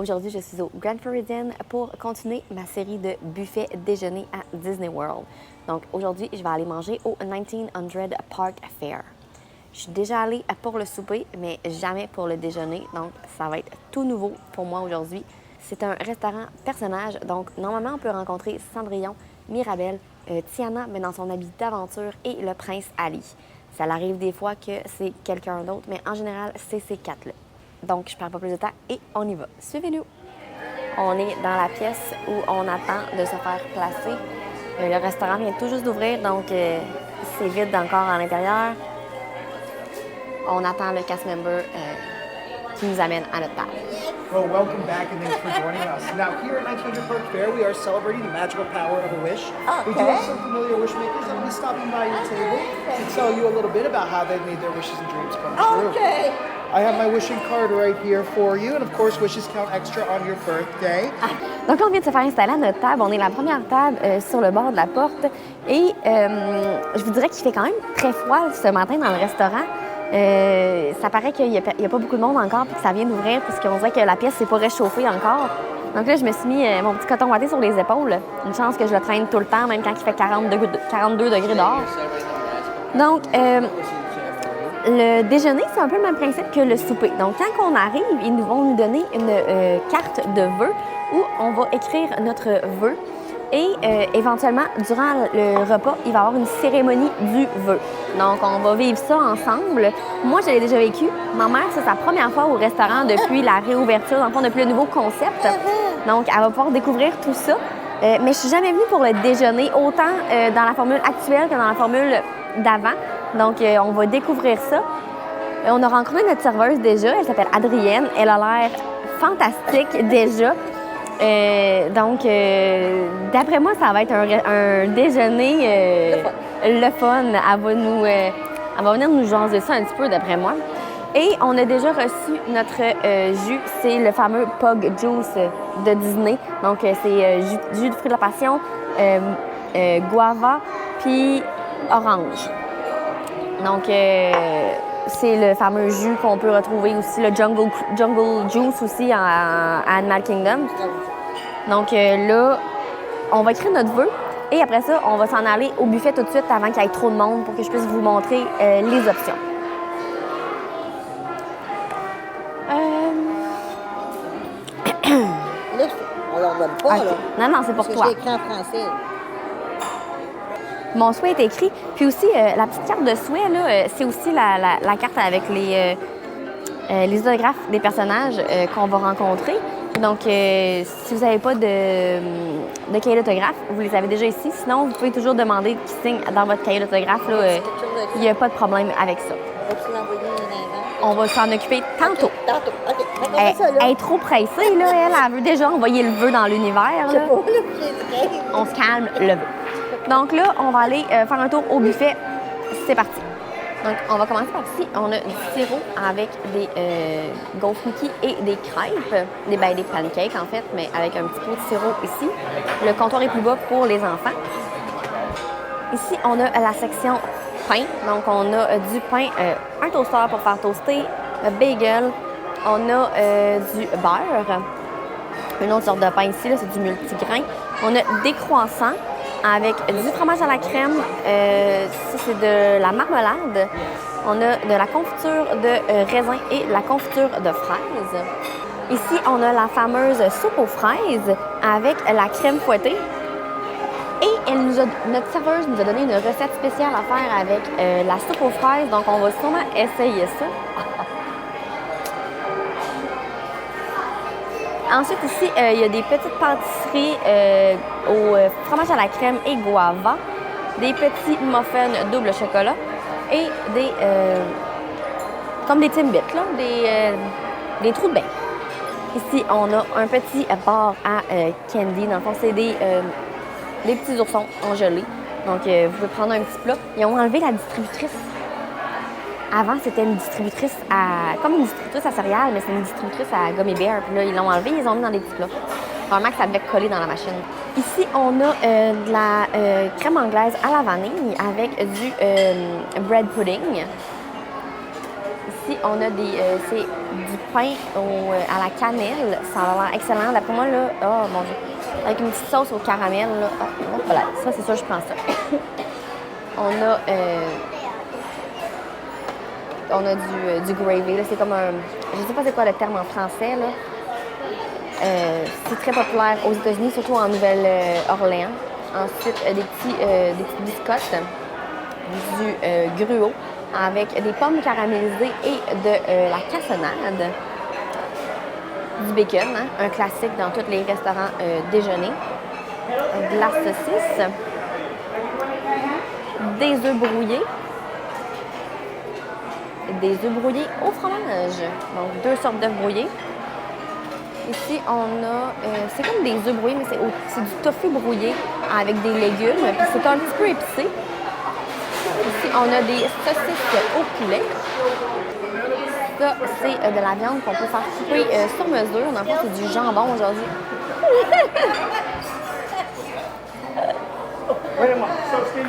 Aujourd'hui, je suis au Grand Floridian pour continuer ma série de buffets déjeuner à Disney World. Donc aujourd'hui, je vais aller manger au 1900 Park Fair. Je suis déjà allée pour le souper, mais jamais pour le déjeuner, donc ça va être tout nouveau pour moi aujourd'hui. C'est un restaurant personnage, donc normalement on peut rencontrer Cendrillon, Mirabelle, Tiana, mais dans son habit d'aventure, et le prince Ali. Ça arrive des fois que c'est quelqu'un d'autre, mais en général, c'est ces quatre-là. Donc, je ne perds pas plus de temps et on y va. Suivez-nous! On est dans la pièce où on attend de se faire placer. Le restaurant vient tout juste d'ouvrir, donc c'est vide encore à l'intérieur. On attend le cast member qui nous amène à notre table. Well, welcome back and thanks for joining us. Now, here at 1900 Park Fair, we are celebrating the magical power of a wish. We do have some familiar wish makers that will be stopping by your table to tell you a little bit about how they've made their wishes and dreams come true. Okay. I have my wishing card right here for you, and of course, wishes count extra on your birthday. Donc, on vient de se faire installer à notre table. On est la première table sur le bord de la porte. Et je vous dirais qu'il fait quand même très froid ce matin dans le restaurant. Ça paraît qu'il n'y a pas beaucoup de monde encore puis que ça vient d'ouvrir puisqu'on dirait que la pièce s'est pas réchauffée encore. Donc là, je me suis mis mon petit coton watté sur les épaules. Une chance que je le traîne tout le temps, même quand il fait 42 degrés dehors. Donc, le déjeuner, c'est un peu le même principe que le souper. Donc, quand on arrive, ils vont nous donner une carte de vœux où on va écrire notre vœu. Et éventuellement, durant le repas, il va y avoir une cérémonie du vœu. Donc, on va vivre ça ensemble. Moi, je l'ai déjà vécu. Ma mère, c'est sa première fois au restaurant depuis la réouverture, dans le fond, depuis le nouveau concept. Donc, elle va pouvoir découvrir tout ça. Mais je ne suis jamais venue pour le déjeuner, autant dans la formule actuelle que dans la formule d'avant. Donc, on va découvrir ça. On a rencontré notre serveuse déjà. Elle s'appelle Adrienne. Elle a l'air fantastique déjà. Donc, d'après moi, ça va être un déjeuner le fun. Elle va venir nous jaser ça un petit peu, d'après moi. Et on a déjà reçu notre jus. C'est le fameux Pug Juice de Disney. Donc, c'est jus de fruits de la passion, guava, puis orange. Donc, c'est le fameux jus qu'on peut retrouver aussi, le Jungle Juice aussi à Animal Kingdom. Donc là, on va écrire notre vœu et après ça, on va s'en aller au buffet tout de suite avant qu'il y ait trop de monde pour que je puisse vous montrer les options. Là, on leur donne pas, Okay. là. Non, c'est pour Parce que toi. j'ai écrit en français. Mon souhait est écrit. Puis aussi, la petite carte de souhait, là, c'est aussi la carte avec les autographes des personnages qu'on va rencontrer. Donc, si vous n'avez pas de cahier d'autographe, vous les avez déjà ici. Sinon, vous pouvez toujours demander qu'ils signent dans votre cahier d'autographe. Il n'y a pas de problème avec ça. Vas-tu l'envoyer un On va s'en occuper tantôt. Tantôt. OK. Elle, ça, là. elle est trop pressée, là. Elle veut déjà envoyer le vœu dans l'univers. Je sais là. pas, là, j'ai écrit. On se calme, le vœu. Donc là, on va aller faire un tour au buffet. C'est parti. Donc, on va commencer par ici. On a du sirop avec des gaufres Mickey et des crêpes. Des pancakes, en fait, mais avec un petit pot de sirop ici. Le comptoir est plus bas pour les enfants. Ici, on a la section pain. Donc, on a du pain, un toaster pour faire toaster, un bagel. On a du beurre. Une autre sorte de pain ici, là, c'est du multigrain. On a des croissants avec du fromage à la crème. Ça, c'est de la marmelade. On a de la confiture de raisin et la confiture de fraises. Ici, on a la fameuse soupe aux fraises avec la crème fouettée. Et notre serveuse nous a donné une recette spéciale à faire avec la soupe aux fraises. Donc, on va sûrement essayer ça. Ensuite, ici, il y a des petites pâtisseries au fromage à la crème et guava, des petits muffins double chocolat et des comme des Timbits, là, des trous de bain. Ici, on a un petit bar à candy. Dans le fond, c'est des petits oursons en gelée. Donc, vous pouvez prendre un petit plat. Ils ont enlevé la distributrice. Avant, c'était une distributrice comme une distributrice à céréales, mais c'est une distributrice à gummy bear. Puis là, ils l'ont enlevé, ils l'ont mis dans des petits plats. Vraiment que ça devait coller dans la machine. Ici, on a de la crème anglaise à la vanille avec du bread pudding. Ici, on a c'est du pain à la cannelle. Ça a l'air excellent. D'après moi, là, oh mon Dieu, avec une petite sauce au caramel, là. Oh, voilà, ça, c'est sûr, je prends ça. On a du gravy. Là. C'est comme un... Je ne sais pas c'est quoi le terme en français, là. C'est très populaire aux États-Unis, surtout en Nouvelle-Orléans. Ensuite, des petites biscottes, du gruau avec des pommes caramélisées et de la cassonade, du bacon, hein, un classique dans tous les restaurants déjeuner, de la saucisse, des œufs brouillés, au fromage. Donc, 2 sortes d'œufs brouillés. Ici, on a... c'est comme des œufs brouillés, mais c'est du tofu brouillé avec des légumes. Puis c'est un petit peu épicé. Ici, on a des saucisses au poulet. Ça, c'est de la viande qu'on peut faire couper sur mesure. Dans le fond, c'est du jambon aujourd'hui.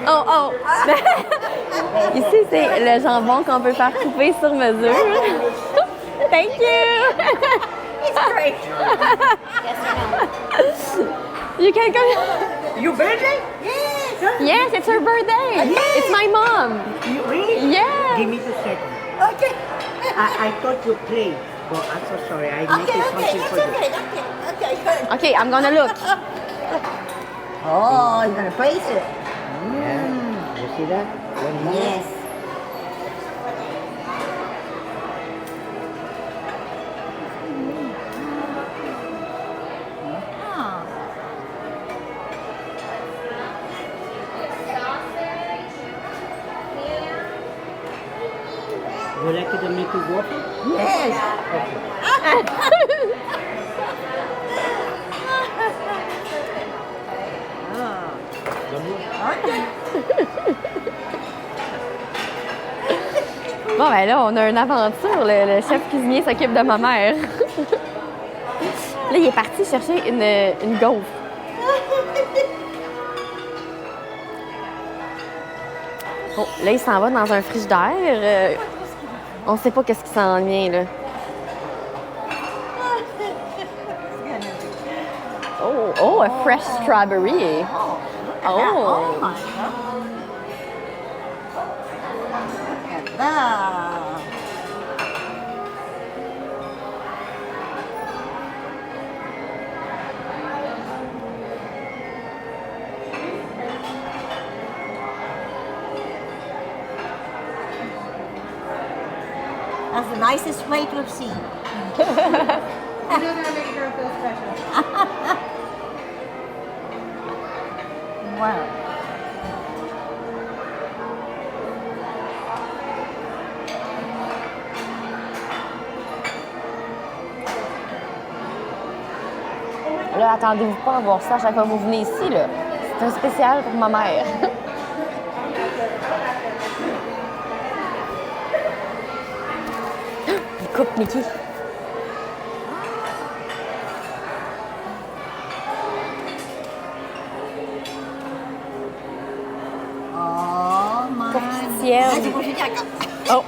Oh! Ici, c'est le jambon qu'on peut faire couper sur mesure. Thank you! It's great. You can come. Your birthday? Yes. Yes, it's her birthday. Yes. It's my mom. You really? Yeah. Give me 2 seconds. Okay. I thought you played, but I'm so sorry. I make Okay, it something it's for you. okay. Good. Okay, I'm gonna look. Oh, you're gonna praise it. Yeah. You see that? One more. Yes. Ah. You like to make it waffle? Yes. Bon, ben là, on a une aventure. Le chef cuisinier s'occupe de ma mère. Là, il est parti chercher une gaufre. Oh, là, il s'en va dans un frigidaire. On sait pas qu'est-ce qui s'en vient, là. Oh, a fresh strawberry. Oh. Oh my God. Look at that. That's the nicest plate we've seen. Wow. Là, attendez-vous pas à voir ça à chaque fois que vous venez ici, là. C'est un spécial pour ma mère. Il coupe Mickey. Oh my. Tourtière. Ah, c'est pour finir avec ça. Oh!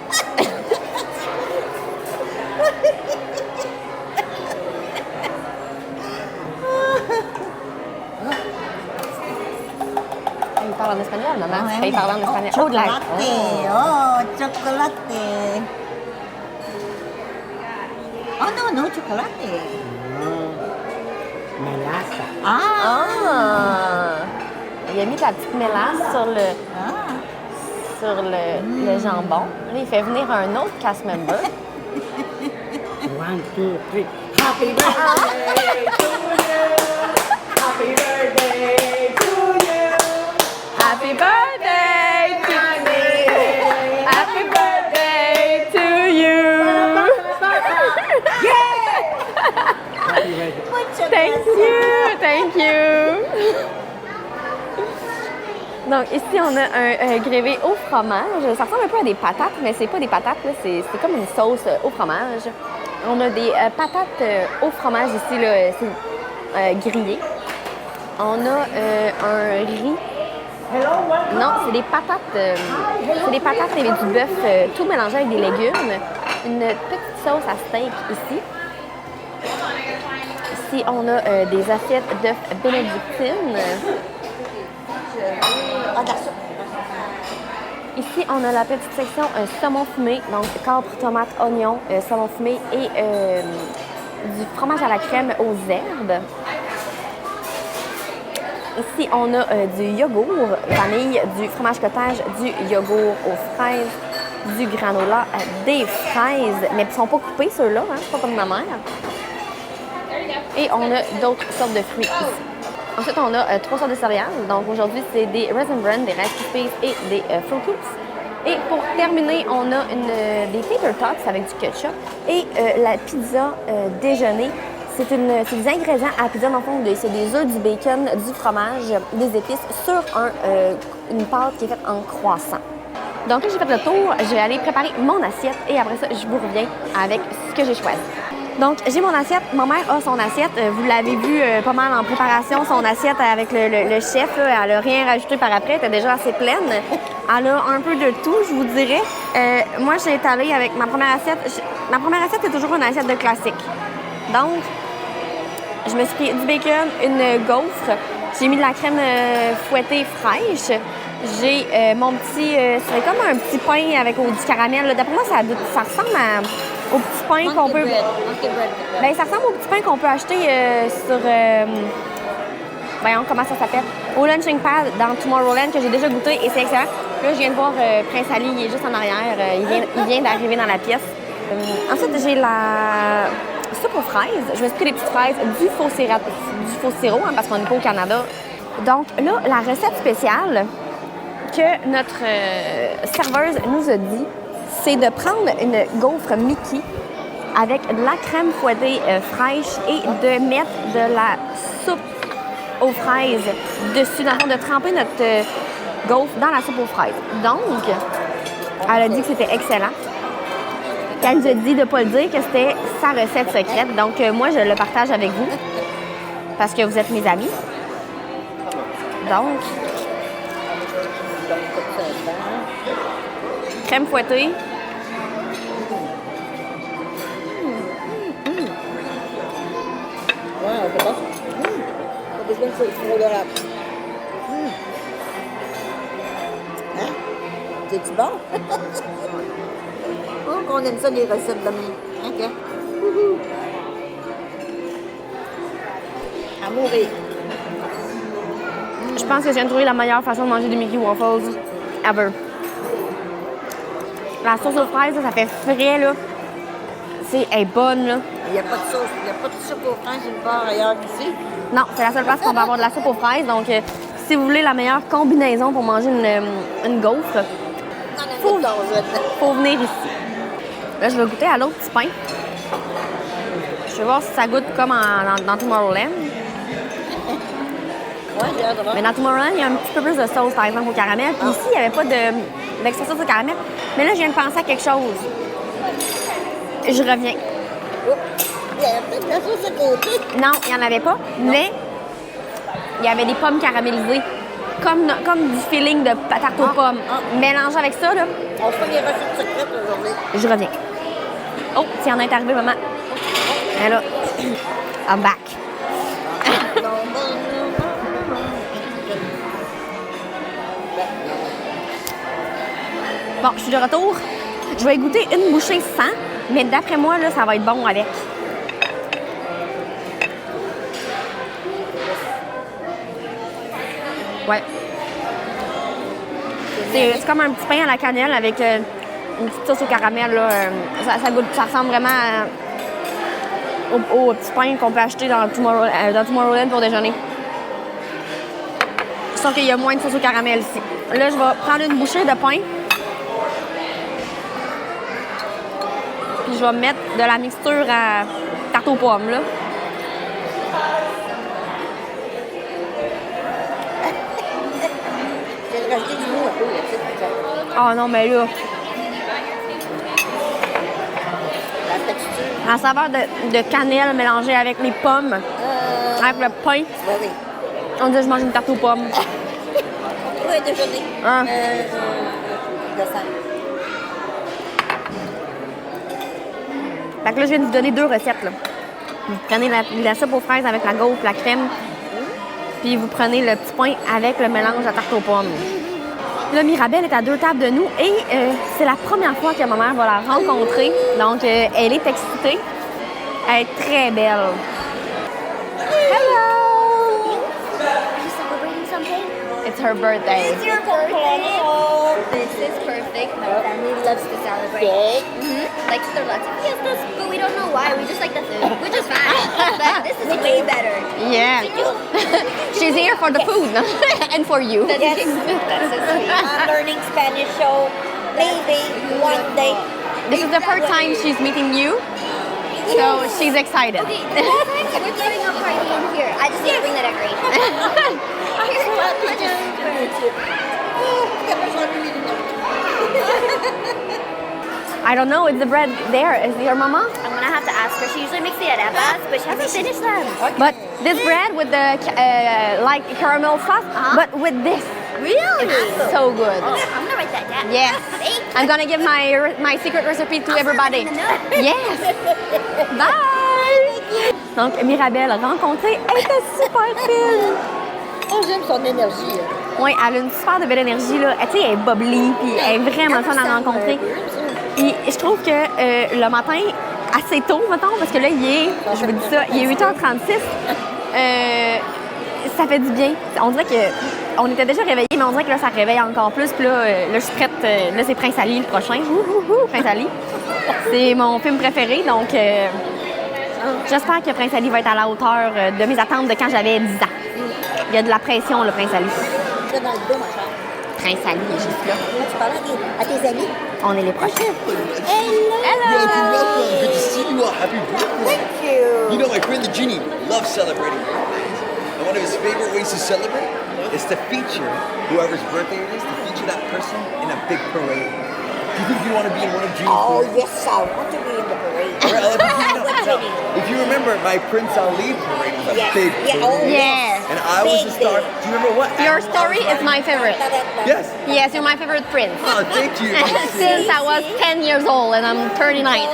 Il parle en espagnol, maman. Ouais. Il parle en espagnol. Oh, Oh, de la... chocolate. Oh, chocolate. Oh, no, chocolate. Melassa. Ah. Ah! Il a mis de la petite mélasse Ah. sur le jambon. Là, il fait venir un autre cast member. 1, 2, 3. Happy birthday to you. Happy birthday to you. Happy birthday to me! Happy birthday to you! Happy birthday. Thank you! Thank you! Donc, ici, on a un grévé au fromage. Ça ressemble un peu à des patates, mais c'est pas des patates, là. C'est comme une sauce au fromage. On a des patates au fromage ici, là, c'est grillé. On a un riz. Non, c'est des patates avec du bœuf tout mélangé avec des légumes. une petite sauce à steak ici. Ici, on a des assiettes d'œufs bénédictines. Ici, on a la petite section saumon fumé, donc capre, tomate, oignon, saumon fumé et du fromage à la crème aux herbes. Ici, on a du yogourt vanille, du fromage cottage, du yogourt aux fraises, du granola, des fraises, mais ils ne sont pas coupés ceux-là, hein, pas comme ma mère. Et on a d'autres sortes de fruits ici. Ensuite, on a 3 sortes de céréales. Donc aujourd'hui, c'est des Raisin Bran, des Rice Krispies et des Fruit Loops. Et pour terminer, on a des Tater Tots avec du ketchup et la pizza déjeuner. C'est des ingrédients à la pizza, dans le fond, c'est des œufs, du bacon, du fromage, des épices sur une pâte qui est faite en croissant. Donc là, j'ai fait le tour, je vais aller préparer mon assiette et après ça, je vous reviens avec ce que j'ai choisi. Donc, j'ai mon assiette. Ma mère a son assiette. Vous l'avez vu pas mal en préparation, son assiette avec le chef. Là, elle n'a rien rajouté par après. Elle était déjà assez pleine. Elle a un peu de tout, je vous dirais. Moi, j'ai étalé avec ma première assiette. Ma première assiette, c'est toujours une assiette de classique. Donc, je me suis pris du bacon, une gaufre. J'ai mis de la crème fouettée fraîche. J'ai mon petit... c'est comme un petit pain avec du caramel. D'après moi, ça ressemble au petit pain qu'on peut... Ben, ça ressemble au petit pain qu'on peut acheter sur... voyons comment ça s'appelle. Au Lunching Pad dans Tomorrowland que j'ai déjà goûté et c'est excellent. Là, je viens de voir Prince Ali, il est juste en arrière. Il vient d'arriver dans la pièce. Ensuite, j'ai la soupe aux fraises. Je me suis pris des petites fraises, du faux sirop, hein, parce qu'on n'est pas au Canada. Donc là, la recette spéciale que notre serveuse nous a dit, c'est de prendre une gaufre Mickey avec de la crème fouettée fraîche et de mettre de la soupe aux fraises dessus, dans le fond, de tremper notre gaufre dans la soupe aux fraises. Donc, elle a dit que c'était excellent. Elle nous a dit de ne pas le dire, que c'était sa recette secrète. Donc, moi, je le partage avec vous parce que vous êtes mes amis. Donc, crème fouettée. C'est-tu bon? Oh, qu'on aime ça, les recettes de même. OK. À mourir. Je pense que je viens de trouver la meilleure façon de manger des Mickey Waffles ever. La sauce aux fraises, ça fait frais, là. Elle est bonne, là. Il n'y a pas de sauce, il n'y a pas de soupe aux fraises une part ailleurs qu'ici. Non, c'est la seule place qu'on va avoir de la soupe aux fraises. Donc, si vous voulez la meilleure combinaison pour manger une gaufre, faut venir ici. Là, je vais goûter à l'autre petit pain. Je vais voir si ça goûte comme dans Tomorrowland. Ouais, j'ai hâte de voir. Mais dans Tomorrowland, il y a un petit peu plus de sauce, par exemple, au caramel. Puis ici, il n'y avait pas d'extra sauce au caramel. Mais là, je viens de penser à quelque chose. Je reviens. Oh, il y avait peut-être de la sauce à côté. Non, il n'y en avait pas. Mais il y avait des pommes caramélisées. Comme du feeling de tarte aux pommes. Mélangé avec ça, là. On fait les recettes secrètes aujourd'hui. Je reviens. Oh, tiens, on est arrivé, maman. Et là, I'm back. Bon, je suis de retour. Je vais goûter une bouchée sans, mais d'après moi, là, ça va être bon avec. Ouais. C'est comme un petit pain à la cannelle avec une petite sauce au caramel. Là. Ça ressemble vraiment au petit pain qu'on peut acheter dans Tomorrowland pour déjeuner. Sauf qu'il y a moins de sauce au caramel ici. Là, je vais prendre une bouchée de pain. Puis je vais mettre de la mixture à tarte aux pommes, là. J'ai rajouté du mou un peu, là. Ah non, mais là, La texture. la saveur de cannelle mélangée avec les pommes, avec le pain. Oui, oui. On dirait que je mange une tarte aux pommes. Oui, déjeuner. Ah. Dessert. Fait que là, je viens de vous donner 2 recettes. Là. Vous prenez la soupe aux fraises avec la gaufre, la crème, puis vous prenez le petit pain avec le mélange à tarte aux pommes. Là, Mirabelle est à 2 tables de nous et c'est la première fois que ma mère va la rencontrer. Donc, elle est excitée. Elle est très belle. Hello! Are you celebrating something? It's her birthday. It's your birthday. This is perfect. My family loves to celebrate. Like there are lots of fiestas, but we don't know why. We just like the food, which is fine. But this is way better. Yeah. She's here for the food and for you. Yes, that's so sweet. I'm learning Spanish, so maybe one day. This is the first time she's meeting you, so she's excited. Okay, we're throwing a party in here. I just need to bring the decoration. I don't know, it's the bread there. Is your mama? I'm gonna have to ask her. She usually makes the arepas, but she hasn't finished them. But this bread with the like caramel sauce, but with this. Really? It's so good. Oh, I'm gonna write that down. Yes. Thank I'm gonna give my secret recipe to everybody. in the note. Yes. Bye. Donc, Mirabelle, rencontrée, elle était super fine. Oh, j'aime son énergie. Oui, elle a une super de belle énergie, là. Tu sais, elle est bubbly, puis elle est vraiment fun à rencontrer. Et je trouve que le matin, assez tôt, mettons, parce que là, je vous dis ça, il est 8h36, ça fait du bien. On dirait que on était déjà réveillés, mais on dirait que là, ça réveille encore plus. Puis là, je suis prête. Là, c'est Prince Ali le prochain. Prince Ali. C'est mon film préféré, donc j'espère que Prince Ali va être à la hauteur de mes attentes de quand j'avais 10 ans. Il y a de la pression, le Prince Ali. C'est dans le dos, ma chère. Prince Ali est juste là. Tu parles à tes amis? On est les prochains. Welcome, welcome. Good to see you all. Happy birthday. Thank you. You know, my friend the genie loves celebrating birthdays. And one of his favorite ways to celebrate is to feature whoever's birthday it is, to feature that person in a big parade. Do you think you want to be in one of Genie's Oh, parades? yes, I want to be in the parade. All right, I'll let you know. With Genie. If you remember, my Prince Ali parade was a Yes. big Yeah, parade. oh, Yes. And I was the Big star. thing. Do you remember what? Your animal I story was is riding? my favorite. Yes. Yes, you're my favorite prince. Oh, thank you. Since I was 10 years old and I'm 39.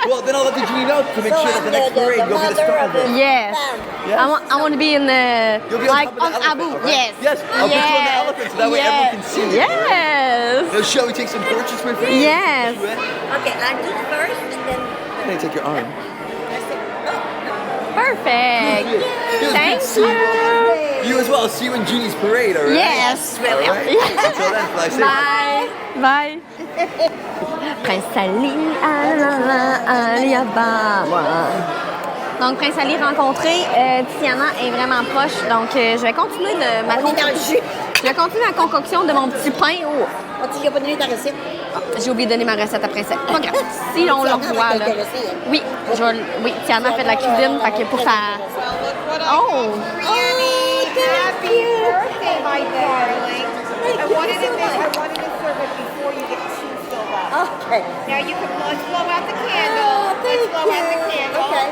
Well, then I'll let the genie know to make So sure that the I'm next parade you'll be the mother star of of it. it. Yes. Yes. I want to be in the, You'll be on like, top of the on elephant, Abu. all right? Yes. Yes, I'll put you on the elephant so that way everyone can see you. Yes. Now, shall we take some portraits, my friend? Yes. Okay, I'll do it first and then Can I take your arm? Perfect. Thank See you. You as well. I'll see you in Genie's parade, all right? Yes. All right. Until then, fly safe. Bye. Bye. Prince Ali, Alibaba. Donc, Prince Ali rencontré, Tiana est vraiment proche, donc je vais continuer de ma on est dans le jus. Je vais continuer ma concoction de mon petit pain. Oh, Oh, tu n'as pas donné ta recette? j'ai oublié de donner ma recette après ça. Pas grave. Si on le revoit, là. Oui, oui, Tiana fait de la cuisine, fait que pour sa... Oh! Happy birthday, my darling. I wanted to serve it before you get too filled up. Okay. Now you can let's blow out the candle. Let's blow out the candle. Okay.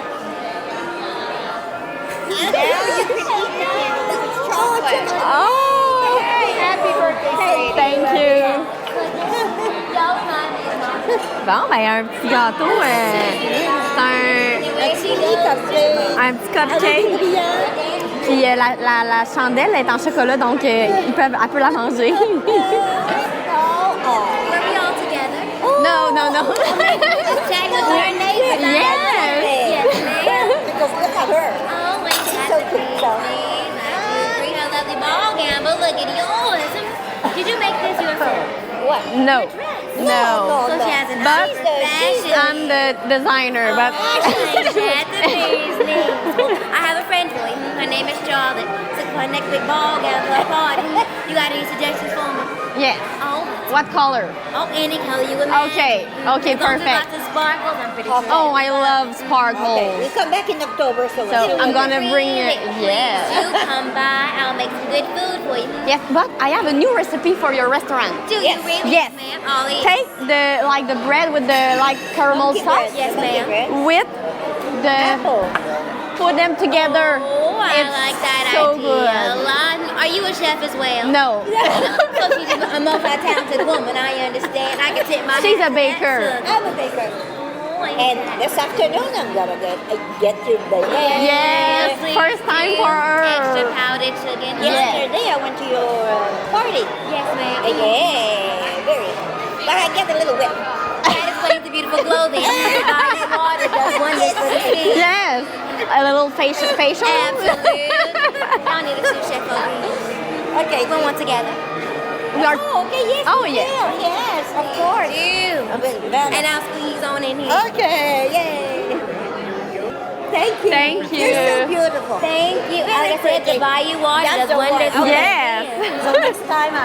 Now you can eat the candle. This is chocolate. Oh! Hey, happy birthday, sweetie. Thank you! Bon, ben un petit gâteau, c'est un petit cupcake. Puis la chandelle est en chocolat, donc elle peut la manger. Were we all together? No, no, no. Chatting with our neighbors. Yes. Yes, ma'am. Because look at her. Oh, wait, that's So a cute, pretty though. thing. That's her lovely ball gown, but look at yours. Did you make this yourself? What? No. No. No. So she has an But fashion. I'm the designer, but I have a friend for you. Her name is Charlotte. Took her next big ball gown to a party. You got any suggestions for me? yes. Oh, What color? any color you imagine. Okay, okay, As long as perfect. Lots of sparkles, I'm pretty sure. Oh, I love Okay, we sparkles. come back in October, so So I'm gonna bring it. You Yes. come by. I'll make some good food for you. Yes, but I have a new recipe for your restaurant. Do you really? Yes. ma'am. I'll eat. Take the bread with the caramel sauce Yes, ma'am. with the Apple. put them together. Oh, I It's like that so idea a good. lot. Are you a chef as well? No. So she's a multi-talented woman, I understand. I can tip my She's hat a to baker. that, too. I'm a baker. Oh, And this afternoon I'm gonna get you the Yes, first time for Extra her. powdered sugar. Yesterday I went to your party. Yes, ma'am. Yeah, very. But I get a little wet. That explains the beautiful glow then. Body water does wonders for the skin. Yes, a little facial. Absolutely. Y'all need a sous chef over here. Okay, We'll one together. We are. Oh, okay, yes. Oh, we yes. will. Yes, of course. And I'll squeeze on in here. Okay, yay. Thank you. Thank you. You're so beautiful. Thank you. Like I said, the bayou water That's does the wonders one. for the Yes. skin. So next time,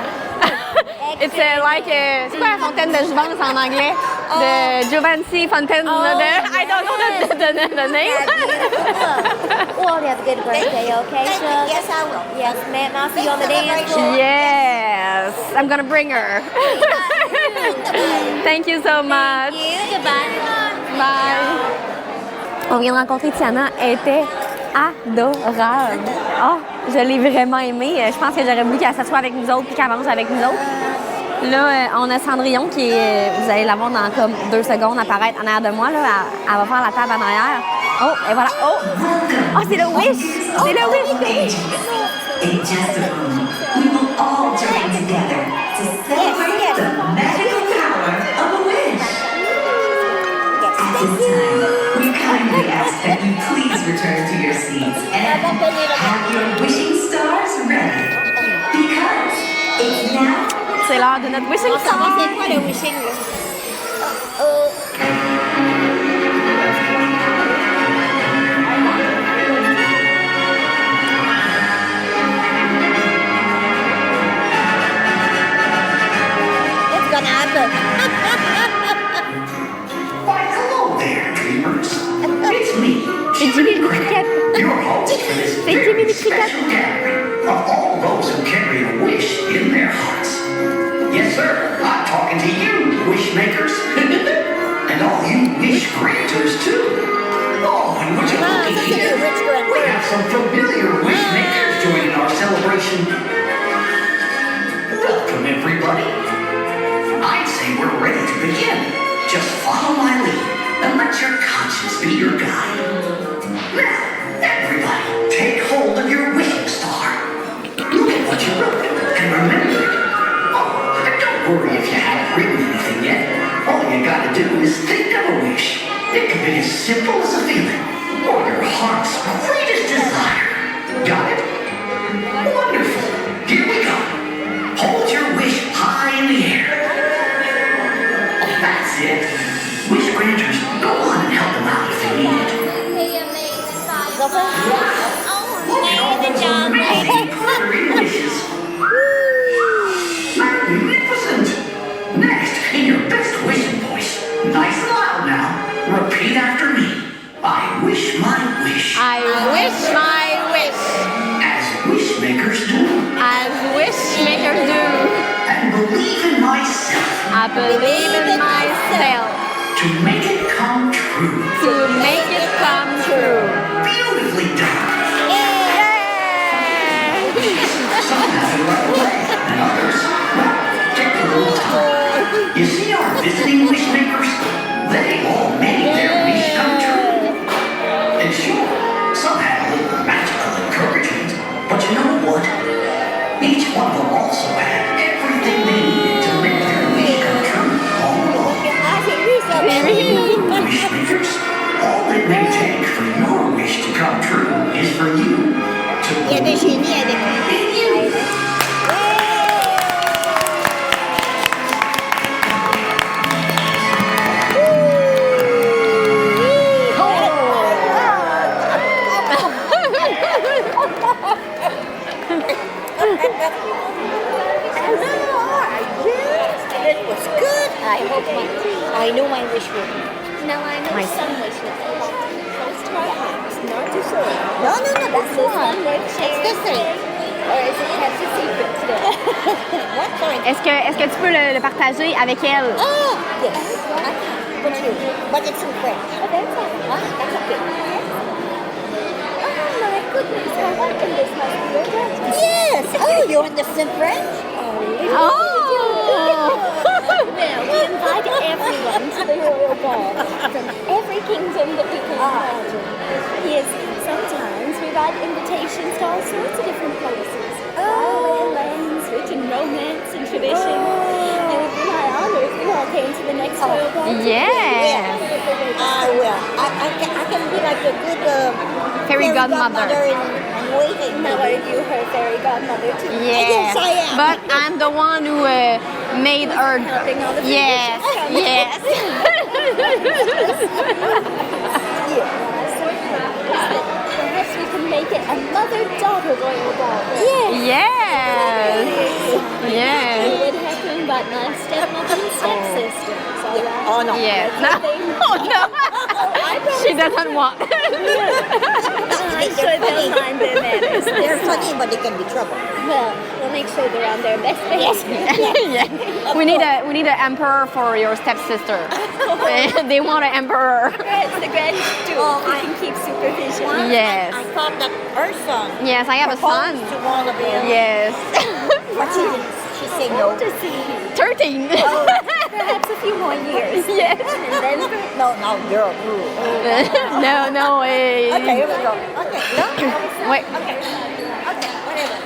It's like, c'est quoi la fontaine de Jouvence en anglais? De Giovanni Fontaine I don't know the name. Well, have a good birthday, okay, thank you. Sugar? Yes, I will. Yes, ma'am. I'll see you on the dance floor. Yes, I'm gonna bring her. Thank you so much. Thank you. Goodbye. Bye. On vient de rencontrer Tiana. Elle était adorable. Oh, je l'ai vraiment aimée. Je pense que j'aurais voulu qu'elle s'assoie avec nous autres puis qu'elle mange avec nous autres. Là, on a Cendrillon qui est, vous allez la voir dans comme 2 secondes apparaître en arrière de moi. Là, elle va faire la table en arrière. Oh, et voilà. Oh, oh c'est le Wish. C'est le Wish. In just a moment, we will all join together to celebrate the magical power of a wish. At this time, we kindly ask that you please return to your seats and have your wishing stars ready. Because it's now C'est l'heure de notre Wishing c'est Star. quoi le wishing? What's gonna happen? Why, hello there, dreamers. It's me, C'est Jimmy le Cricket. your host for this C'est Jimmy very the Cricket. special gathering of all those who carry a wish in their hearts. Yes, sir, I'm talking to you, wish makers. And all you wish granters, too. Oh, and would you look at that's a here? good wish granter. We have some familiar wish makers joining our celebration. Welcome, everybody. I'd say we're ready to begin. Just follow my lead and let your conscience be your guide. Now, everybody, take hold of your wishing star. Look at what you wrote and remember it. Oh, and don't worry if you haven't written anything yet. All you gotta do is think of a wish. It can be as simple as a feeling or your heart's greatest desire. Got it? Wonderful. Here we go. Hold your wish high in the air. That's it. Wish granters, go on and help them out if they need it. Look at all those amazing glittery wishes. Magnificent. Next, in your best wishing voice, nice and loud now, repeat after me. I wish my wish. I wish my wish. As wish makers do. As wish makers do. And believe in myself. I believe in myself To make it come true. to make it come true. Beautifully done. Some have it right away, and others, well, take a little time. You see our visiting wish makers? They all made their wish come true. And sure, some had a little magical encouragement, but you know what? Each one of them also had everything they needed to make their wish come true all along. Wish makers, all it may take for your wish to come true is for you to believe in you. It was good. I knew my wish would. No, I know some wishes. Close to our hearts. Not too sure. No, that's the one. It's the same. Or is it kept a secret still? What? Sorry. Est-ce que tu peux le partager avec elle? Oh, yes. But you. But it's in French. Oh, that's all. That's okay. Oh my goodness, I welcome this house. Yes. Oh, you understand French? Oh! Well, we invite everyone to the royal ball from reservations to all sorts of different places. Lands, rich in romance and tradition. It would be my honor if you all came to the next royal ball. Yeah. I will. I can be like a good Fairy godmother. and waiting. Now are you her fairy godmother too? Yeah. Yes, I am. But I'm the one who made her. Helping all the Yes. Yes. Perhaps we can make it a mother-daughter royal ball. Yes. Yes. It would happen, but not stepmother and stepsisters, all right? Oh no. Yes. No. Oh no. She doesn't want. I'm sure they'll mind their manners. They're funny, but they can be trouble. Well, we'll make sure they're on their best behavior. Yeah. We need an emperor for your stepsister. They want an emperor. It's the grand duke who can keep supervision. Yes. I thought that her son Yes, I have a son. proposed to one of them. Yes. But she said no. To see 13. perhaps a few more years. Yes. And then No, girl. No. Okay, here we go. Okay, no? Wait. Okay, whatever.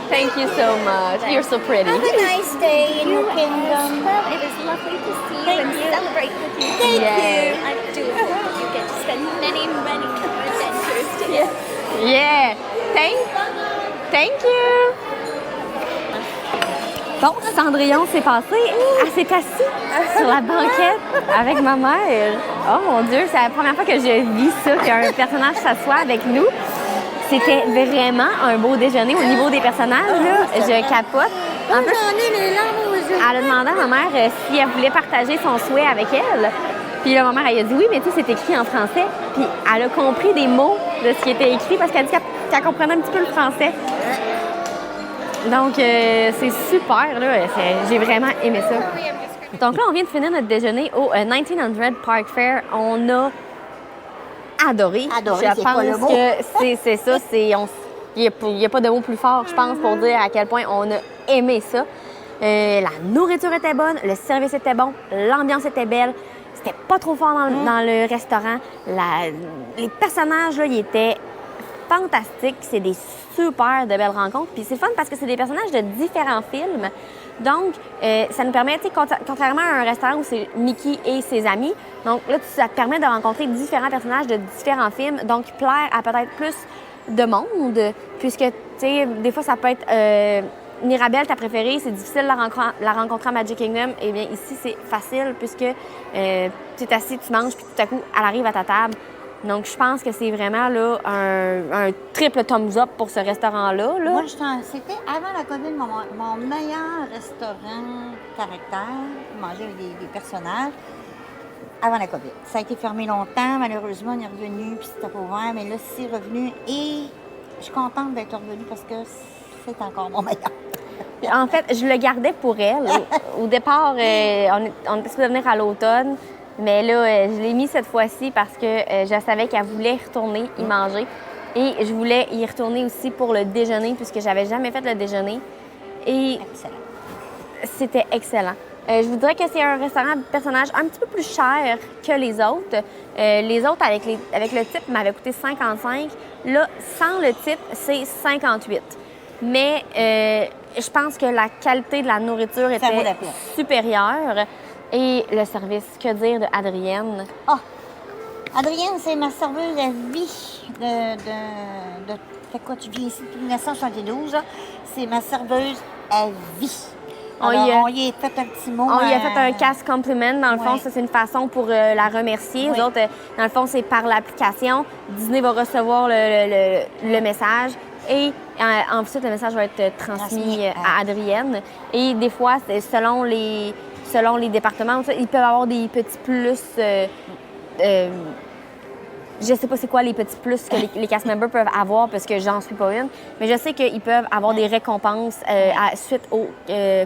Thank you so much. You're so pretty. Have a nice day in your kingdom. well, it was lovely to see you Thank and you. celebrate with you. Thank Yes. I do hope you get to spend many, many more adventures together. Yeah. Thank you. Bon, Cendrillon s'est passé. Elle s'est assise sur la banquette avec ma mère. Oh mon Dieu, c'est la première fois que je vis ça, qu'un personnage s'assoit avec nous. C'était vraiment un beau déjeuner. Au niveau des personnages, là, je capote. En plus, elle a demandé à ma mère si elle voulait partager son souhait avec elle. Puis là, ma mère, elle a dit oui, mais tu sais, c'est écrit en français. Puis elle a compris des mots de ce qui était écrit parce qu'elle dit qu'elle comprenait un petit peu le français. Donc, c'est super, là. J'ai vraiment aimé ça. Donc là, on vient de finir notre déjeuner au 1900 Park Fair. On a adoré. Adoré, Je c'est quoi le pense mot? que c'est ça. Il n'y a pas de mot plus fort, je pense, pour dire à quel point on a aimé ça. La nourriture était bonne, le service était bon, l'ambiance était belle. C'était pas trop fort dans le restaurant. Les personnages, là, ils étaient fantastiques. C'est des super de belles rencontres. Puis c'est fun parce que c'est des personnages de différents films. Donc, ça nous permet, tu sais, contrairement à un restaurant où c'est Mickey et ses amis, donc là, ça te permet de rencontrer différents personnages de différents films, donc plaire à peut-être plus de monde, puisque, tu sais, des fois, ça peut être Mirabelle, ta préférée, c'est difficile de la rencontrer à Magic Kingdom. Eh bien, ici, c'est facile puisque tu es assis, tu manges, puis tout à coup, elle arrive à ta table. Donc, je pense que c'est vraiment là, un triple thumbs up pour ce restaurant-là. Là. Moi, c'était avant la COVID mon meilleur restaurant caractère pour manger avec des personnages. Avant la COVID. Ça a été fermé longtemps. Malheureusement, on est revenu puis c'était pas ouvert. Mais là, c'est revenu et je suis contente d'être revenue parce que c'est encore mon meilleur. En fait, je le gardais pour elle. Au départ, on était supposé venir à l'automne. Mais là, je l'ai mis cette fois-ci parce que je savais qu'elle voulait y retourner, y manger. Et je voulais y retourner aussi pour le déjeuner, puisque j'avais jamais fait le déjeuner. Et c'était excellent. Je vous dirais que c'est un restaurant de personnages un petit peu plus cher que les autres. Les autres, avec le type, m'avaient coûté 55. Là, sans le type, c'est 58. Mais je pense que la qualité de la nourriture était supérieure. Et le service, que dire de Adrienne? Ah! Adrienne, c'est ma serveuse à vie de fait quoi, tu viens ici depuis 1972, là. C'est ma serveuse à vie. Alors, on y a fait un petit mot. On y a fait un cash compliment. Dans le fond, ça, c'est une façon pour la remercier. Les autres, dans le fond, c'est par l'application. Disney va recevoir le message et ensuite, le message va être transmis à Adrienne. Et des fois, c'est selon les départements, ils peuvent avoir des petits plus. Je sais pas c'est quoi les petits plus que les cast members peuvent avoir parce que j'en suis pas une, mais je sais qu'ils peuvent avoir des récompenses suite aux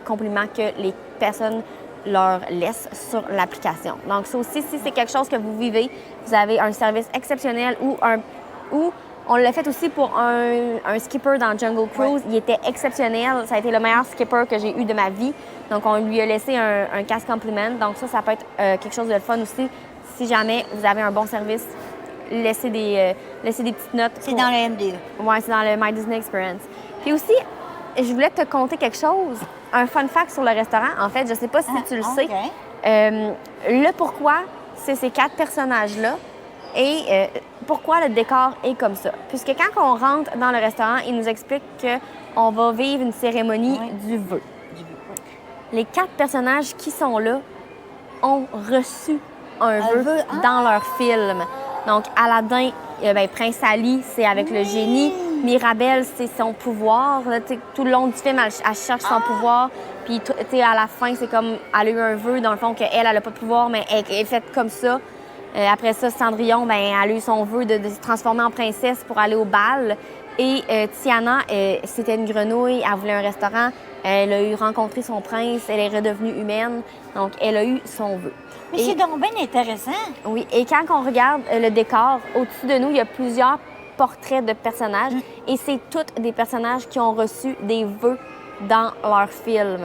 compliments que les personnes leur laissent sur l'application. Donc ça aussi, si c'est quelque chose que vous vivez, vous avez un service exceptionnel ou on l'a fait aussi pour un skipper dans Jungle Cruise. Il était exceptionnel. Ça a été le meilleur skipper que j'ai eu de ma vie. Donc, on lui a laissé un cash compliment. Donc, ça peut être quelque chose de fun aussi. Si jamais vous avez un bon service laisser des petites notes. C'est dans le MDE. Oui, c'est dans le My Disney Experience. Puis aussi, je voulais te conter quelque chose, un fun fact sur le restaurant. En fait, je sais pas si tu le sais. Le pourquoi, c'est ces 4 personnages-là et pourquoi le décor est comme ça. Puisque quand on rentre dans le restaurant, il nous explique qu'on va vivre une cérémonie du vœu. Les 4 personnages qui sont là ont reçu un vœu dans leur film. Donc, Aladdin, Prince Ali, c'est avec le génie. Mirabelle, c'est son pouvoir. Là, tout le long du film, elle cherche son pouvoir. Puis, à la fin, c'est comme elle a eu un vœu, dans le fond, qu'elle n'a pas de pouvoir, mais elle est faite comme ça. Après ça, Cendrillon, elle a eu son vœu de se transformer en princesse pour aller au bal. Et Tiana, c'était une grenouille, elle voulait un restaurant. Elle a rencontré son prince, elle est redevenue humaine. Donc, elle a eu son vœu. Mais c'est donc bien intéressant. Oui, et quand on regarde le décor, au-dessus de nous, il y a plusieurs portraits de personnages. Et c'est tous des personnages qui ont reçu des vœux dans leur film.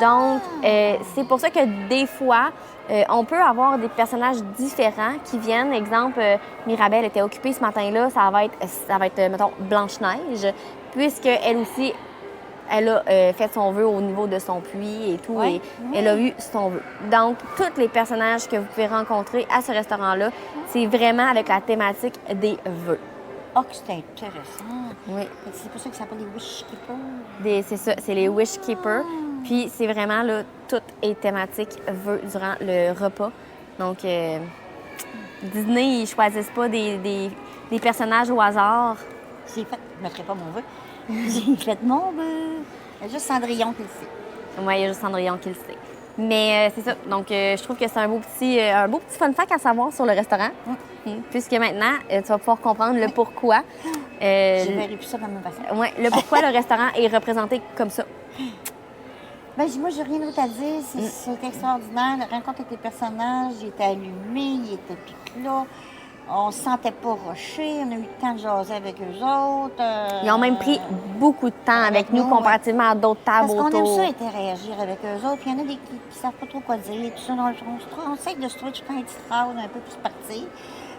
Donc, c'est pour ça que des fois, on peut avoir des personnages différents qui viennent. Exemple, Mirabelle était occupée ce matin-là, ça va être mettons, Blanche-Neige, puisqu'elle aussi, elle a fait son vœu au niveau de son puits et tout, et elle a eu son vœu. Donc, tous les personnages que vous pouvez rencontrer à ce restaurant-là, c'est vraiment avec la thématique des vœux. Oh, que c'est intéressant. Oui. C'est pour ça que ça s'appelle les Wish Keepers. C'est ça, c'est les Wish Keepers. Puis c'est vraiment, là, tout est thématique vœux durant le repas. Donc, Disney, ils choisissent pas des personnages au hasard. J'ai fait, je ne mettrai pas mon vœu. J'ai fait mon vœu. Il y a juste Cendrillon qui le sait. Oui, il y a juste Cendrillon qui le sait. Mais c'est ça. Donc, je trouve que c'est un beau petit fun fact à savoir sur le restaurant. Puisque maintenant, tu vas pouvoir comprendre le pourquoi. Je verrai plus ça dans ma façon. Oui, le pourquoi le restaurant est représenté comme ça. Ben, moi, j'ai rien d'autre à dire. C'est extraordinaire. La rencontre avec les personnages, il était allumé, il était picla. On ne se sentait pas rushé. On a eu le temps de jaser avec eux autres. Ils ont même pris beaucoup de temps avec nous comparativement à d'autres tables autour. Parce qu'on autour. aime ça interagir avec eux autres. Puis il y en a des qui ne savent pas trop quoi dire. Tout ça, on essaie de se trouver une petite phrase un peu plus partie.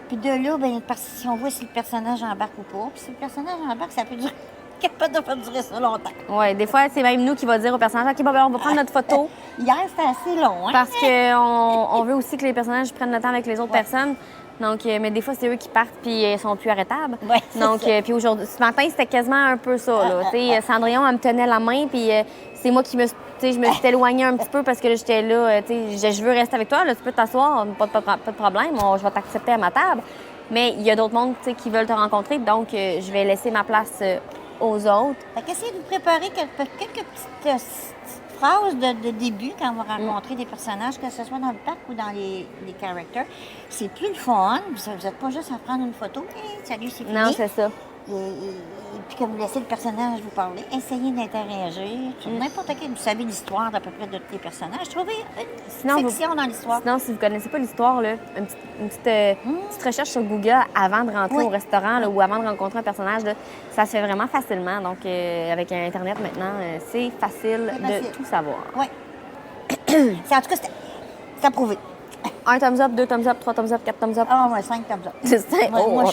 Puis de là, ben, si on voit si le personnage embarque ou pas. Puis si le personnage embarque, ça peut durer. Capable de faire durer ça longtemps. Oui, des fois, c'est même nous qui va dire au personnage, OK, bon, ben, on va prendre notre photo. Hier, c'était assez long, hein? Parce qu'on veut aussi que les personnages prennent le temps avec les autres personnes. Donc, mais des fois, c'est eux qui partent puis ils sont plus arrêtables. Ouais, donc, puis aujourd'hui, ce matin, c'était quasiment un peu ça. Là. Cendrillon, elle me tenait la main, puis c'est moi qui me suis éloignée un petit peu parce que là, j'étais là, je veux rester avec toi, là, tu peux t'asseoir, pas de problème, je vais t'accepter à ma table. Mais il y a d'autres mondes qui veulent te rencontrer, donc je vais laisser ma place aux autres. Fait qu'essayez de vous préparer quelques petites phrases de début quand on va rencontrer des personnages, que ce soit dans le parc ou dans les characters. C'est plus le fun. Vous n'êtes pas juste à prendre une photo. Hey, salut, c'est fini. Non, c'est ça. Et puis que vous laissez le personnage vous parler, essayez d'interagir. N'importe quel, vous savez l'histoire d'à peu près de tous les personnages. Trouvez une section dans l'histoire. Sinon, si vous ne connaissez pas l'histoire, une petite recherche sur Google avant de rentrer au restaurant là, ou avant de rencontrer un personnage, là, ça se fait vraiment facilement. Donc, avec Internet maintenant, c'est facile de tout savoir. Oui. En tout cas, c'est approuvé. 1 thumbs up, 2 thumbs up, 3 thumbs up, 4 thumbs up. Ah, moi, 5 thumbs up. C'est Moi,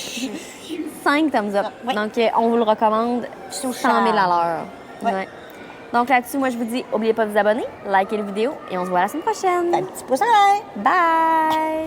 5 thumbs up. Oui. Donc, on vous le recommande 100 000 à l'heure. Oui. Ouais. Donc, là-dessus, moi, je vous dis, n'oubliez pas de vous abonner, likez la vidéo et on se voit la semaine prochaine. Un petit pouce en l'air. Bye!